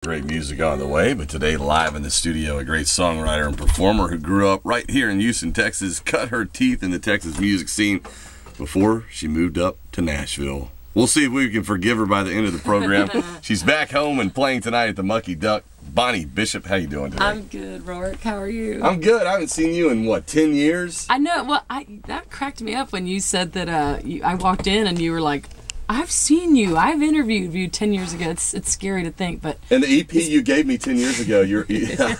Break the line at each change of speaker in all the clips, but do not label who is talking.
Great music on the way, but today live in the studio, a great songwriter and performer who grew up right here in Houston, Texas, cut her teeth in the Texas music scene before she moved up to Nashville. We'll see if we can forgive her by the end of the program. She's back home and playing tonight at the Mucky Duck. Bonnie Bishop, how you doing today?
I'm good, Rourke. How are you?
I'm good. I haven't seen you in, 10 years?
I know. Well, that cracked me up when you said that I walked in and you were like, I've seen you. I've interviewed you 10 years ago. It's scary to think, but...
And the EP you gave me 10 years ago,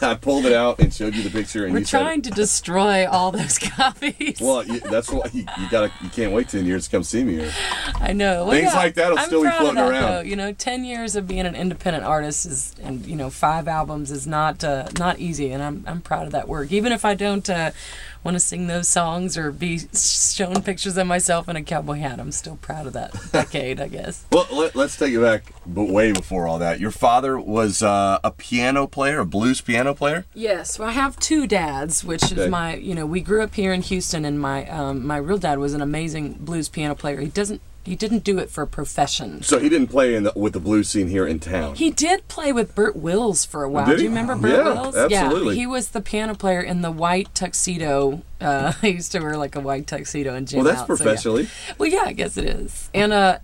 I pulled it out and showed you the picture, and
we're trying to destroy all those copies.
Well, that's why you can't wait 10 years to come see me.
I know. Well,
Things like that will still be floating around.
Though. 10 years of being an independent artist and 5 albums is not easy, and I'm proud of that work. Even if I don't want to sing those songs or be shown pictures of myself in a cowboy hat, I'm still proud of that decade, I guess.
Well, let's take it back, but way before all that. Your father was a piano player, a blues piano player?
Yes. Well, I have 2 dads, which is my, we grew up here in Houston, and my real dad was an amazing blues piano player. He didn't do it for a profession.
So he didn't play with the blues scene here in town?
He did play with Burt Wills for a while.
Did he?
Do you remember Burt Wills?
Absolutely.
Yeah, he was the piano player in the white tuxedo. He used to wear like a white tuxedo and jam out.
Well, that's professionally.
So, yeah. Well, yeah, I guess it is. And I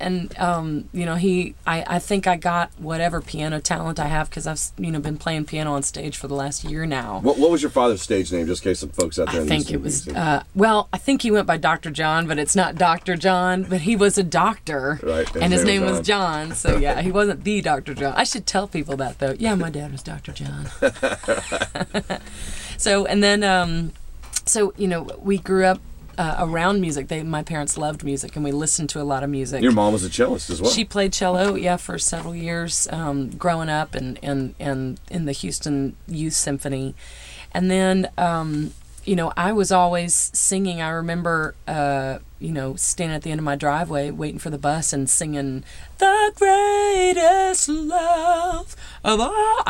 think I got whatever piano talent I have because I've been playing piano on stage for the last year now.
What was your father's stage name, just in case some folks out there?
I think it was. I think he went by Dr. John, but it's not Dr. John. But he was a doctor,
right?
And his name was John. So yeah, he wasn't the Dr. John. I should tell people that though. Yeah, my dad was Dr. John. So we grew up around music. My parents loved music, and we listened to a lot of music.
Your mom was a cellist as well.
She played cello, for several years, growing up, and in the Houston Youth Symphony, and then I was always singing. I remember standing at the end of my driveway waiting for the bus and singing "The Greatest Love of All."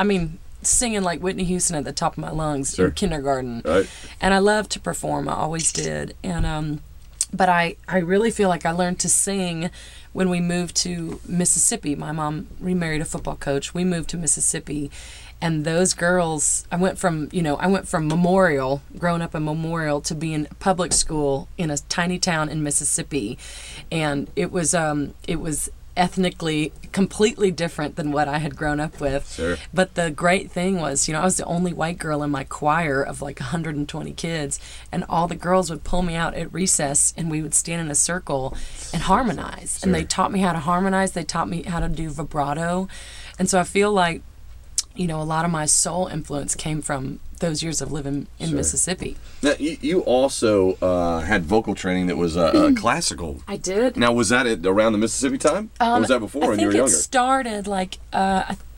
Singing like Whitney Houston at the top of my lungs in kindergarten.
Right.
And I loved to perform. I always did. And but I really feel like I learned to sing when we moved to Mississippi. My mom remarried a football coach. We moved to Mississippi, and those girls, I went from Memorial, growing up in Memorial, to being public school in a tiny town in Mississippi, and it was ethnically completely different than what I had grown up with.
Sure.
But the great thing was, I was the only white girl in my choir of like 120 kids, and all the girls would pull me out at recess, and we would stand in a circle and harmonize.
Sure.
And they taught me how to harmonize. They taught me how to do vibrato. And so I feel like, a lot of my soul influence came from those years of living in Mississippi.
Now, you also had vocal training that was classical.
I did.
Now, was that around the Mississippi time? Or was that before when you were younger?
I think it started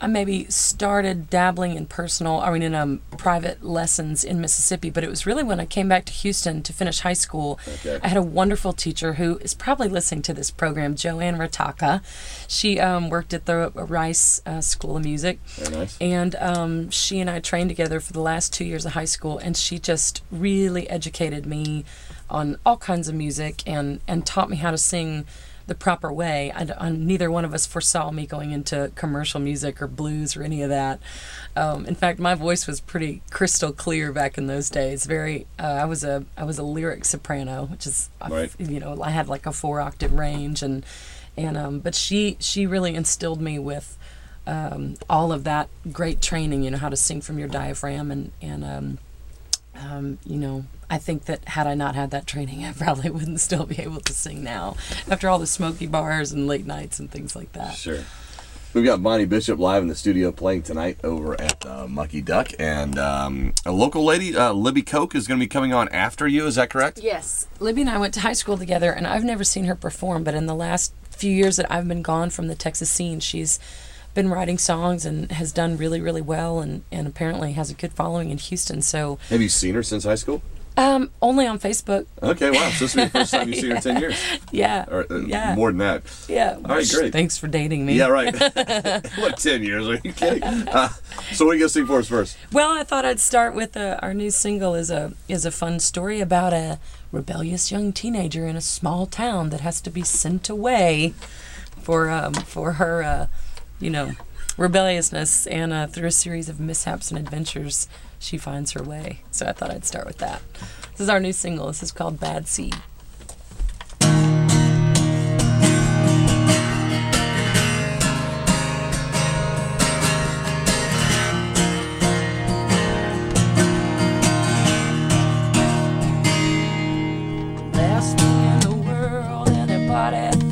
I maybe started dabbling in private lessons in Mississippi, but it was really when I came back to Houston to finish high school.
Okay.
I had a wonderful teacher who is probably listening to this program, Joanne Rataka. She worked at the Rice School of Music.
Very nice.
And she and I trained together for the last 2 years of high school, and she just really educated me on all kinds of music and taught me how to sing the proper way. Neither one of us foresaw me going into commercial music or blues or any of that. In fact, my voice was pretty crystal clear back in those days. I was a lyric soprano, which is
right.
I had like a 4-octave range, but she really instilled me with all of that great training, how to sing from your diaphragm, and I think that had I not had that training, I probably wouldn't still be able to sing now after all the smoky bars and late nights and things like that.
Sure. We've got Bonnie Bishop live in the studio playing tonight over at Mucky Duck, and a local lady, Libby Koch, is going to be coming on after you. Is that correct?
Yes. Libby and I went to high school together, and I've never seen her perform, but in the last few years that I've been gone from the Texas scene, she's been writing songs and has done really, really well, and apparently has a good following in Houston. So,
have you seen her since high school?
Only on Facebook.
Okay, wow. So this will be the first time you've seen her in 10 years.
Yeah.
Or
yeah.
More than that.
Yeah.
All right, great.
Thanks for dating me.
Yeah, right. What, 10 years? Are you kidding? So what are you going to sing for us first?
Well, I thought I'd start with our new single is a fun story about a rebellious young teenager in a small town that has to be sent away for her, rebelliousness, and through a series of mishaps and adventures, she finds her way. So I thought I'd start with that. This is our new single. This is called Bad Seed.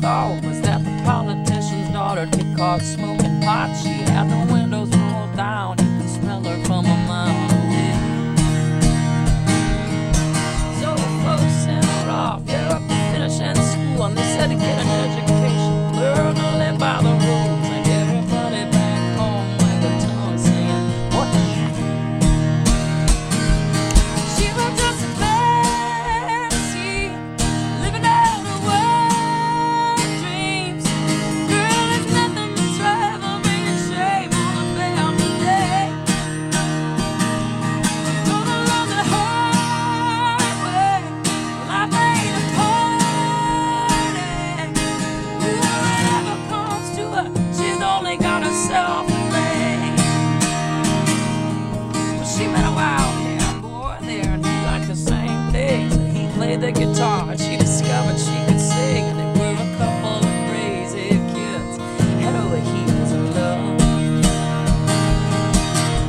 Thought was that the politician's daughter get caught smoking pot. She had the windows rolled down, you can smell her from a mile away. So folks sent her off, yeah, up to finishing school, and they said to get an education, learn to live by the rules, and everybody back home with a tongue saying, what the heck? She was just a fantasy, living out her world. The guitar, she discovered she could sing, and they were a couple of crazy kids, head over heels in love.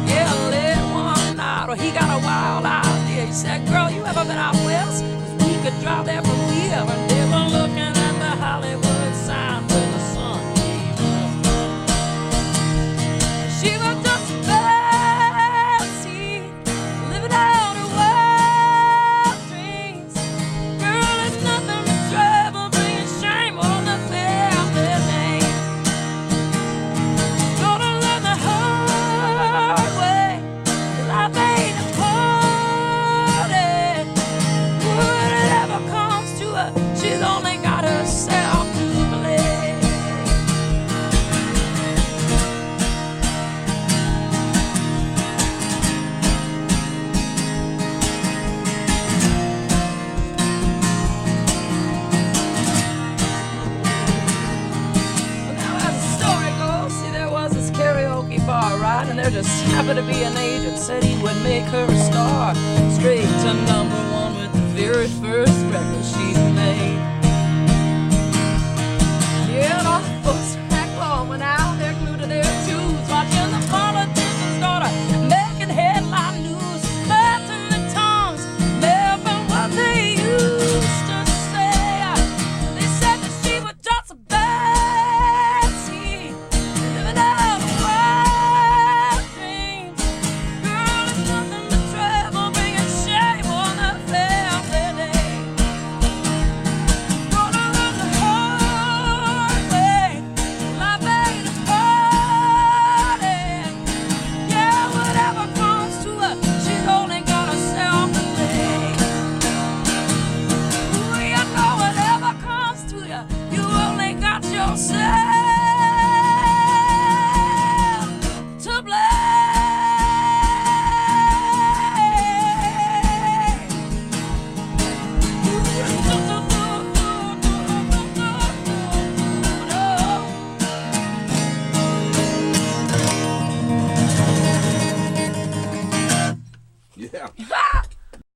Yeah, late one night, well, he got a wild idea. He said, girl, you ever been out west? 'Cause we could drive there from here. And they were looking at the Hollywood sign when the sun came up. She was just fancy, living out her wild dreams. She's only got herself to blame. Well, now as the story goes, see, there was this karaoke bar, right? And there just happened to be an agent said he would make her a star, straight to #1 with the very first record she made. Yeah, and all the folks back home went out there glued to their tubes, watching the politician's daughter making headline news, laughing the tongues, melting what they used to say. They said that she was just a bad seed, living out of wild dreams. Girl, it's nothing but trouble, bringing shame on the family name. Gonna learn the hard way, life ain't a party. Yeah, whatever comes to her, she's only got herself to blame. Ooh, you know whatever comes to you, you only got yourself.